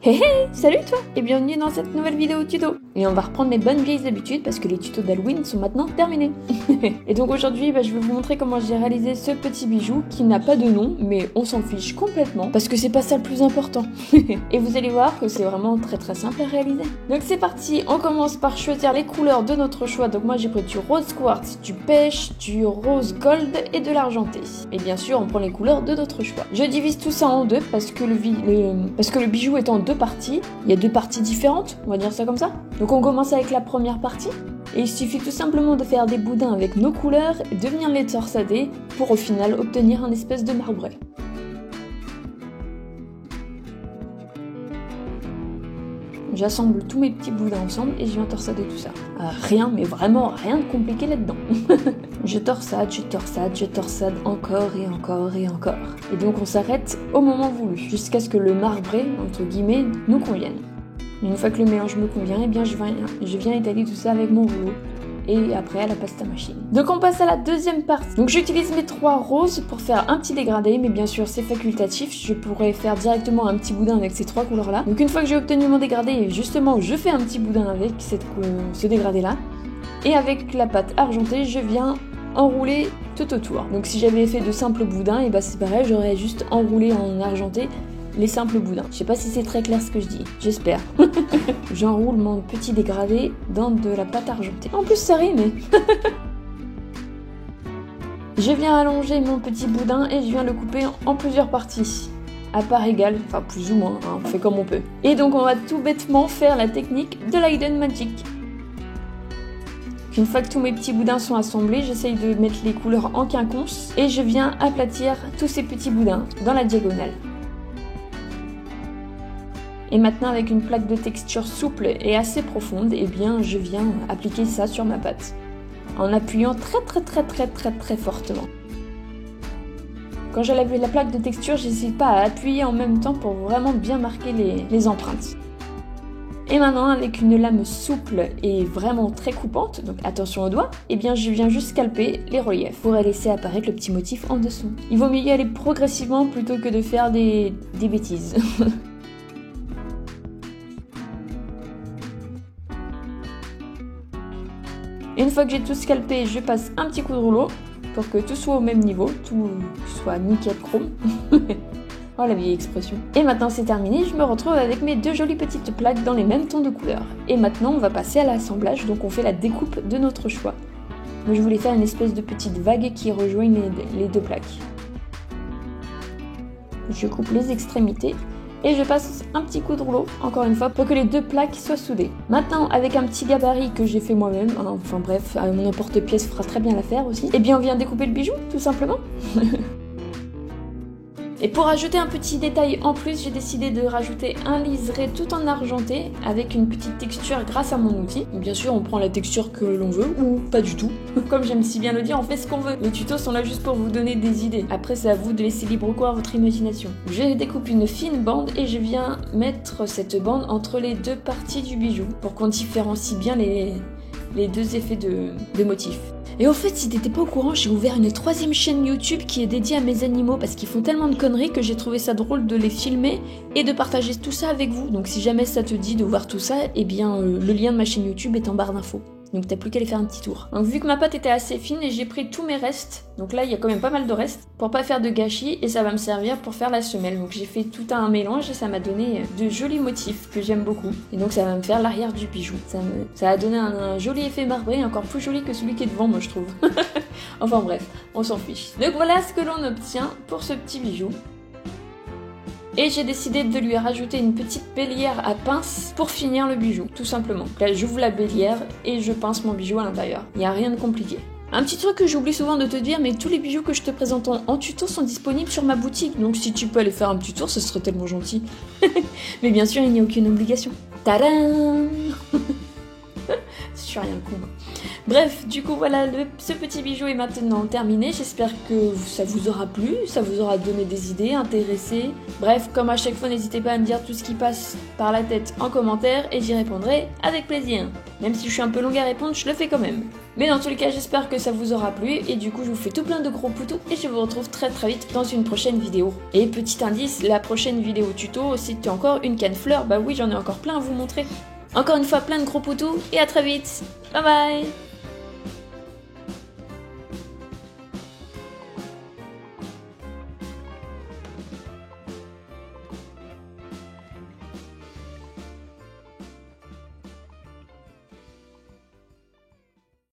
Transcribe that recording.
Hey hey, salut toi et bienvenue dans cette nouvelle vidéo tuto. Et on va reprendre les bonnes vieilles habitudes parce que les tutos d'Halloween sont maintenant terminés. Et donc aujourd'hui, je vais vous montrer comment j'ai réalisé ce petit bijou qui n'a pas de nom, mais on s'en fiche complètement parce que c'est pas ça le plus important. Et vous allez voir que c'est vraiment très très simple à réaliser. Donc c'est parti, on commence par choisir les couleurs de notre choix. Donc moi j'ai pris du rose quartz, du pêche, du rose gold et de l'argenté. Et bien sûr, on prend les couleurs de notre choix. Je divise tout ça en deux parce que le bijou est en deux parties. Il y a deux parties différentes, on va dire ça comme ça. Donc on commence avec la première partie. Et il suffit tout simplement de faire des boudins avec nos couleurs et de venir les torsader pour au final obtenir un espèce de marbré. J'assemble tous mes petits boudins ensemble et je viens torsader tout ça. Rien, mais vraiment rien de compliqué là-dedans. Je torsade, je torsade, je torsade encore et encore et encore. Et donc on s'arrête au moment voulu, jusqu'à ce que le marbré, entre guillemets, nous convienne. Et une fois que le mélange me convient, eh bien je viens étaler tout ça avec mon rouleau. Et après à la pasta machine. Donc on passe à la deuxième partie. Donc j'utilise mes 3 roses pour faire un petit dégradé, mais bien sûr c'est facultatif, je pourrais faire directement un petit boudin avec ces 3 couleurs là. Donc une fois que j'ai obtenu mon dégradé, justement je fais un petit boudin avec ce dégradé là. Et avec la pâte argentée, je viens enrouler tout autour. Donc si j'avais fait de simples boudins, et c'est pareil, j'aurais juste enroulé en argenté les simples boudins. Je sais pas si c'est très clair ce que je dis, j'espère. J'enroule mon petit dégradé dans de la pâte argentée. En plus ça rime. Je viens allonger mon petit boudin et je viens le couper en plusieurs parties. À part égale, enfin plus ou moins, hein, on fait comme on peut. Et donc on va tout bêtement faire la technique de l'Hidden Magic. Une fois que tous mes petits boudins sont assemblés, j'essaye de mettre les couleurs en quinconce et je viens aplatir tous ces petits boudins dans la diagonale. Et maintenant avec une plaque de texture souple et assez profonde, eh bien je viens appliquer ça sur ma pâte. En appuyant très fortement. Quand j'ai lavé la plaque de texture, j'hésite pas à appuyer en même temps pour vraiment bien marquer les empreintes. Et maintenant avec une lame souple et vraiment très coupante, donc attention aux doigts, eh bien je viens juste scalper les reliefs pour laisser apparaître le petit motif en dessous. Il vaut mieux y aller progressivement plutôt que de faire des bêtises. Une fois que j'ai tout scalpé, je passe un petit coup de rouleau pour que tout soit au même niveau, tout soit nickel chrome. Oh la vieille expression. Et maintenant c'est terminé, je me retrouve avec mes 2 jolies petites plaques dans les mêmes tons de couleurs. Et maintenant on va passer à l'assemblage, donc on fait la découpe de notre choix. Moi je voulais faire une espèce de petite vague qui rejoigne les 2 plaques. Je coupe les extrémités. Et je passe un petit coup de rouleau, encore une fois, pour que les 2 plaques soient soudées. Maintenant, avec un petit gabarit que j'ai fait moi-même, enfin bref, mon emporte-pièce fera très bien l'affaire aussi, et bien on vient découper le bijou, tout simplement. Et pour ajouter un petit détail en plus, j'ai décidé de rajouter un liseré tout en argenté avec une petite texture grâce à mon outil. Bien sûr, on prend la texture que l'on veut ou pas du tout. Comme j'aime si bien le dire, on fait ce qu'on veut. Les tutos sont là juste pour vous donner des idées. Après, c'est à vous de laisser libre cours à votre imagination. Je découpe une fine bande et je viens mettre cette bande entre les 2 parties du bijou pour qu'on différencie bien les 2 effets de motifs. Et au fait, si t'étais pas au courant, j'ai ouvert une 3e chaîne YouTube qui est dédiée à mes animaux parce qu'ils font tellement de conneries que j'ai trouvé ça drôle de les filmer et de partager tout ça avec vous. Donc si jamais ça te dit de voir tout ça, eh bien le lien de ma chaîne YouTube est en barre d'infos. Donc t'as plus qu'à aller faire un petit tour. Donc vu que ma pâte était assez fine et j'ai pris tous mes restes, donc là il y a quand même pas mal de restes, pour pas faire de gâchis et ça va me servir pour faire la semelle. Donc j'ai fait tout un mélange et ça m'a donné de jolis motifs que j'aime beaucoup. Et donc ça va me faire l'arrière du bijou. Ça a donné un joli effet marbré, encore plus joli que celui qui est devant moi je trouve. Enfin bref, on s'en fiche. Donc voilà ce que l'on obtient pour ce petit bijou. Et j'ai décidé de lui rajouter une petite bélière à pince pour finir le bijou, tout simplement. Là, j'ouvre la bélière et je pince mon bijou à l'intérieur. Il n'y a rien de compliqué. Un petit truc que j'oublie souvent de te dire, mais tous les bijoux que je te présente en tuto sont disponibles sur ma boutique. Donc si tu peux aller faire un petit tour, ce serait tellement gentil. Mais bien sûr, il n'y a aucune obligation. Tadam! suis rien con. Bref, du coup voilà, ce petit bijou est maintenant terminé. J'espère que ça vous aura plu, ça vous aura donné des idées, intéressé. Bref, comme à chaque fois, n'hésitez pas à me dire tout ce qui passe par la tête en commentaire et j'y répondrai avec plaisir. Même si je suis un peu longue à répondre, je le fais quand même. Mais dans tous les cas, j'espère que ça vous aura plu et du coup, je vous fais tout plein de gros poutous et je vous retrouve très vite dans une prochaine vidéo. Et petit indice, la prochaine vidéo tuto, si tu as encore une canne fleur, bah oui, j'en ai encore plein à vous montrer. Encore une fois, plein de gros poutous et à très vite. Bye bye.